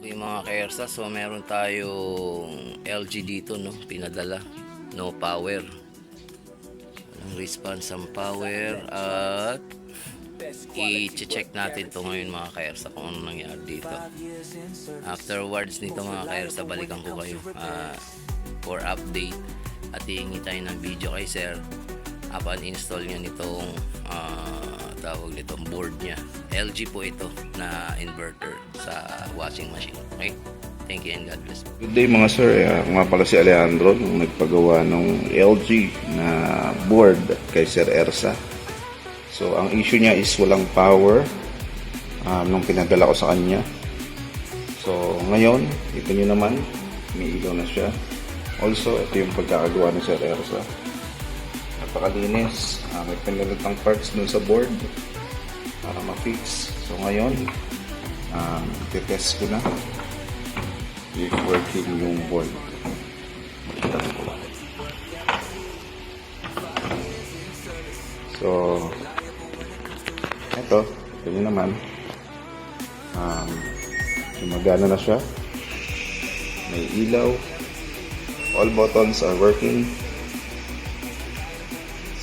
Okay mga kaersa, so meron tayong LG dito, no, pinadala, no power, walang response ang power, at i-check natin to ngayon mga kaersa kung ano nangyari dito. Afterwards nito mga kaersa, balikan ko kayo for update at hihingi tayo ng video kay sir upon install niya nitong tawag nitong board niya. LG po ito na inverter sa washing machine. Okay? Thank you and God bless. Good day mga sir, ako nga pala si Alejandro, yung nagpagawa ng LG na board kay Sir Ersa. So ang issue niya is walang power nung pinadala ko sa kanya. So ngayon, ito nyo naman, may ilaw na siya. Also, ito yung pagkakagawa ni Sir Ersa. Napakalinis, may pinalutang parts dun sa board para ma-fix. So ngayon, titest ko na if working yung board. So ito yun naman, gumagana na siya, may ilaw, all buttons are working.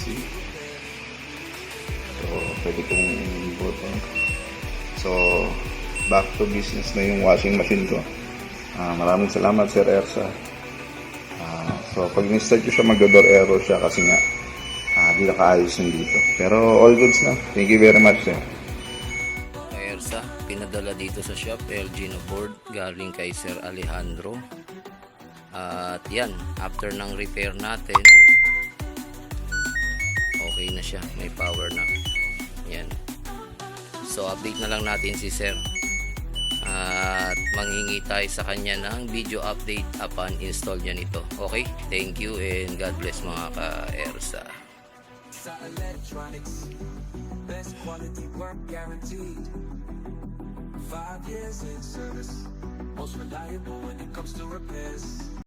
See, so pwede kong button. So back to business na yung washing machine ko. Maraming salamat Sir Ersa. So pag in-start ko siya, mag-door error siya kasi nga di nakaayos yung dito. Pero all goods na. Thank you very much sir. Ersa, pinadala dito sa shop, LG na board galing kay Sir Alejandro. At yan, after ng repair natin, okay na siya, may power na. Yan. So update na lang natin si Sir. At manghingi tayo sa kanya ng video update upon install niya nito. Okay? Thank you and God bless mga ka-Ersa. Sa electronics, best quality work guaranteed. 5 years in service, most reliable when it comes to repairs.